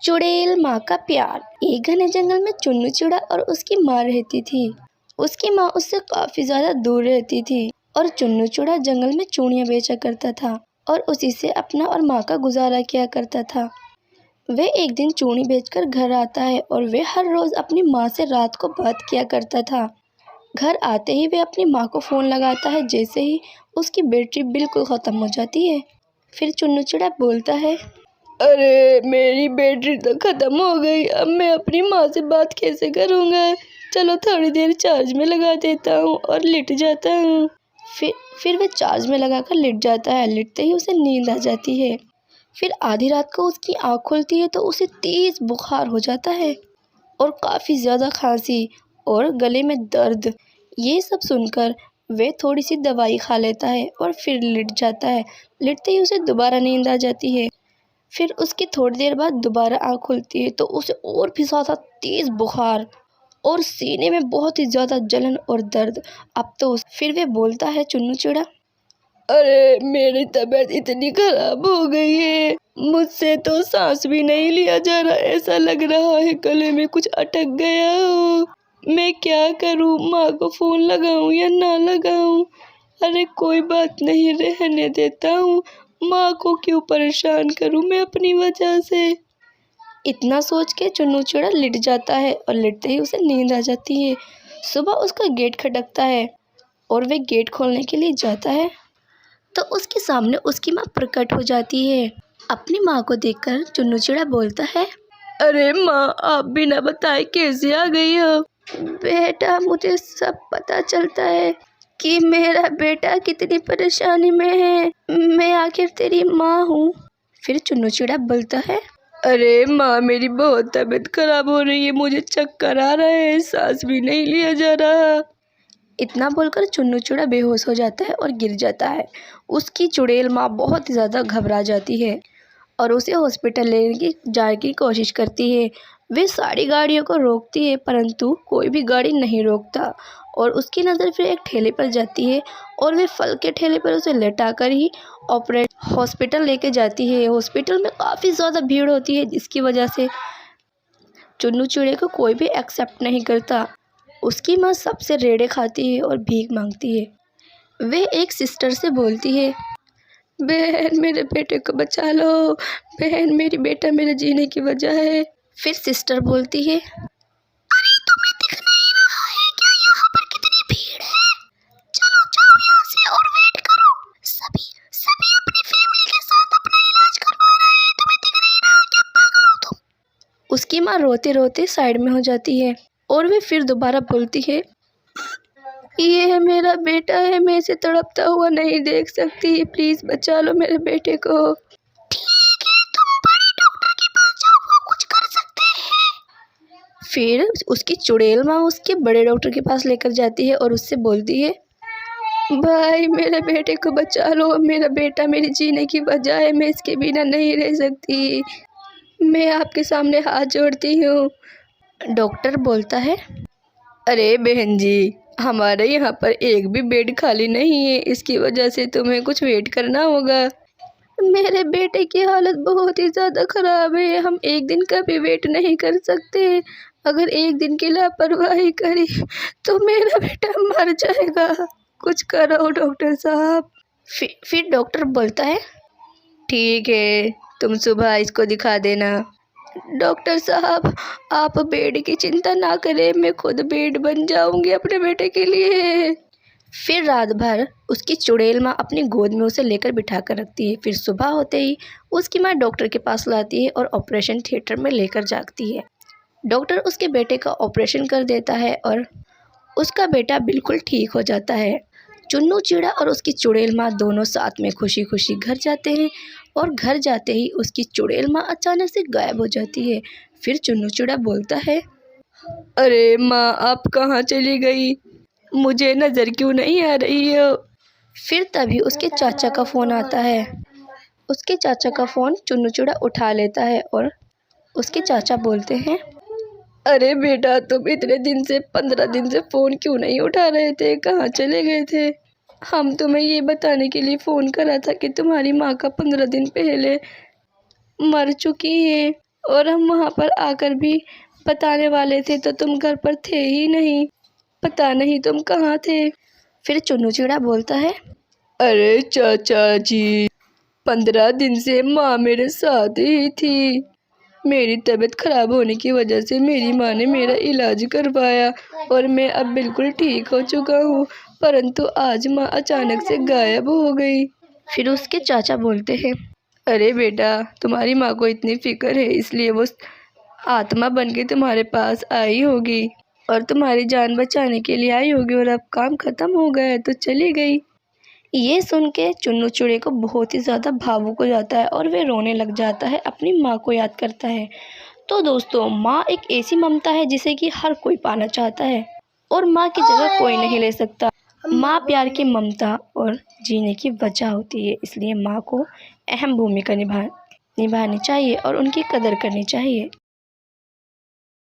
चुड़ैल माँ का प्यार। एक घने जंगल में चुन्नू चिड़ा और उसकी माँ रहती थी। उसकी माँ उससे काफी ज्यादा दूर रहती थी और चुन्नू चिड़ा जंगल में चूड़ियाँ बेचा करता था और उसी से अपना और माँ का गुजारा किया करता था। वे एक दिन चूड़ी बेचकर घर आता है और वे हर रोज अपनी माँ से रात को बात किया करता था। घर आते ही वे अपनी माँ को फोन लगाता है, जैसे ही उसकी बैटरी बिल्कुल खत्म हो जाती है। फिर चुन्नू चिड़ा बोलता है, अरे मेरी बैटरी तो खत्म हो गई, अब मैं अपनी माँ से बात कैसे करूँगा। चलो थोड़ी देर चार्ज में लगा देता हूँ और लेट जाता हूँ। फिर वह चार्ज में लगाकर लेट जाता है। लेटते ही उसे नींद आ जाती है। फिर आधी रात को उसकी आँख खुलती है तो उसे तेज बुखार हो जाता है और काफ़ी ज़्यादा खांसी और गले में दर्द। ये सब सुनकर वे थोड़ी सी दवाई खा लेता है और फिर लेट जाता है। लेटते ही उसे दोबारा नींद आ जाती है। फिर उसकी थोड़ी देर बाद दोबारा आँख खुलती है तो उसे और भी ज़्यादा तेज बुखार और सीने में बहुत ही ज़्यादा जलन और दर्द। अब तो फिर वे बोलता है, चुन्नू चिड़ा, अरे मेरी तबीयत इतनी खराब हो गई है, मुझसे तो सांस भी नहीं लिया जा रहा, ऐसा लग रहा है गले में कुछ अटक गया हो। मैं क्या करूं, माँ को फोन लगाऊं या ना लगाऊं। अरे कोई बात नहीं, रहने देता हूँ, माँ को क्यों परेशान करूं मैं अपनी वजह से। इतना सोच के चुन्नू चिड़ा लेट जाता है और लेटते ही उसे नींद आ जाती है। सुबह उसका गेट खटकता है और वे गेट खोलने के लिए जाता है तो उसके सामने उसकी माँ प्रकट हो जाती है। अपनी माँ को देखकर चुन्नू चिड़ा बोलता है, अरे माँ, आप बिना बताए कैसे आ गई हो। बेटा, मुझे सब पता चलता है कि मेरा बेटा कितनी परेशानी में है, मैं आखिर तेरी माँ हूँ। फिर चुन्नू चिड़ा बोलता है, अरे माँ, मेरी बहुत तबीयत खराब हो रही है, मुझे चक्कर आ रहा है, सांस भी नहीं लिया जा रहा। इतना बोलकर चुन्नू चिड़ा बेहोश हो जाता है और गिर जाता है। उसकी चुड़ैल माँ बहुत ही ज़्यादा घबरा जाती है और उसे हॉस्पिटल लेने जाने की कोशिश करती है। वे सारी गाड़ियों को रोकती है परंतु कोई भी गाड़ी नहीं रोकता और उसकी नज़र फिर एक ठेले पर जाती है और वे फल के ठेले पर उसे लेटाकर ही हॉस्पिटल लेके जाती है। हॉस्पिटल में काफ़ी ज़्यादा भीड़ होती है जिसकी वजह से चुन्नू चिड़े को कोई भी एक्सेप्ट नहीं करता। उसकी माँ सबसे रेड़े खाती है और भीख मांगती है। वे एक सिस्टर से बोलती है, बहन मेरे बेटे को बचा लो, बहन मेरी बेटा मेरे जीने की वजह है। फिर सिस्टर बोलती है, अरे तुम्हें दिख नहीं रहा है क्या यहाँ पर कितनी भीड़ है? चलो जाओ यहाँ से और वेट करो। सभी सभी अपनी फैमिली के साथ अपना इलाज करवा रहे हैं, तुम्हें दिख नहीं रहा क्या, पागल हो तुम। उसकी माँ रोते रोते साइड में हो जाती है और वे फिर दोबारा बोलती है, ये है मेरा बेटा है, मैं इसे तड़पता हुआ नहीं देख सकती, प्लीज बचा लो मेरे बेटे को। ठीक है, तुम बड़े डॉक्टर के पास जाओ, वो कुछ कर सकते हैं। फिर उसकी चुड़ैल माँ उसके बड़े डॉक्टर के पास लेकर जाती है और उससे बोलती है, भाई मेरे बेटे को बचा लो, मेरा बेटा मेरे जीने की वजह है, मैं इसके बिना नहीं रह सकती, मैं आपके सामने हाथ जोड़ती हूँ। डॉक्टर बोलता है, अरे बहन जी, हमारे यहाँ पर एक भी बेड खाली नहीं है, इसकी वजह से तुम्हें कुछ वेट करना होगा। मेरे बेटे की हालत बहुत ही ज़्यादा ख़राब है, हम एक दिन का भी वेट नहीं कर सकते, अगर एक दिन की लापरवाही करी तो मेरा बेटा मर जाएगा, कुछ करो डॉक्टर साहब। फिर डॉक्टर बोलता है, ठीक है, तुम सुबह इसको दिखा देना। डॉक्टर साहब, आप बेड की चिंता ना करें, मैं खुद बेड बन जाऊंगी अपने बेटे के लिए। फिर रात भर उसकी चुड़ैल माँ अपनी गोद में उसे लेकर बिठा कर रखती है। फिर सुबह होते ही उसकी माँ डॉक्टर के पास लाती है और ऑपरेशन थिएटर में लेकर जाती है। डॉक्टर उसके बेटे का ऑपरेशन कर देता है और उसका बेटा बिल्कुल ठीक हो जाता है। चुन्नू चिड़ा और उसकी चुड़ैल माँ दोनों साथ में खुशी खुशी घर जाते हैं और घर जाते ही उसकी चुड़ैल माँ अचानक से गायब हो जाती है। फिर चुन्नू चिड़ा बोलता है, अरे माँ, आप कहाँ चली गई, मुझे नज़र क्यों नहीं आ रही हो। फिर तभी उसके चाचा का फ़ोन आता है। उसके चाचा का फ़ोन चुन्नू चिड़ा उठा लेता है और उसके चाचा बोलते हैं, अरे बेटा, तुम इतने दिन से 15 दिन से फ़ोन क्यों नहीं उठा रहे थे, कहाँ चले गए थे। हम तुम्हें ये बताने के लिए फ़ोन करा था कि तुम्हारी माँ का 15 दिन पहले मर चुकी है। اور ہم وہاں پر آ کر بھی بتانے والے تھے تو تم گھر پر تھے ہی نہیں، پتہ نہیں تم کہاں تھے۔ پھر چنو چڑا بولتا ہے، ارے چاچا جی، 15 دن سے ماں میرے ساتھ ہی تھی۔ میری طبیعت خراب ہونے کی وجہ سے میری ماں نے میرا علاج کروایا اور میں اب بالکل ٹھیک ہو چکا ہوں، پرنتو آج ماں اچانک سے غائب ہو گئی۔ پھر اس کے چاچا بولتے ہیں، ارے بیٹا، تمہاری ماں کو اتنی فکر ہے، اس لیے وہ آتما بن کے تمہارے پاس آئی ہوگی اور تمہاری جان بچانے کے لیے آئی ہوگی، اور اب کام ختم ہو گیا ہے تو چلی گئی۔ یہ سن کے چنو چڑے کو بہت ہی زیادہ بھاوک ہو جاتا ہے اور وہ رونے لگ جاتا ہے، اپنی ماں کو یاد کرتا ہے۔ تو دوستو، ماں ایک ایسی ممتا ہے جسے کہ ہر کوئی پانا چاہتا ہے اور ماں کی جگہ کوئی نہیں لے سکتا۔ ماں پیار کی ممتا اور جینے کی وجہ ہوتی ہے، اس لیے ماں کو اہم بھومکا نبھانی چاہیے اور ان کی قدر کرنی چاہیے۔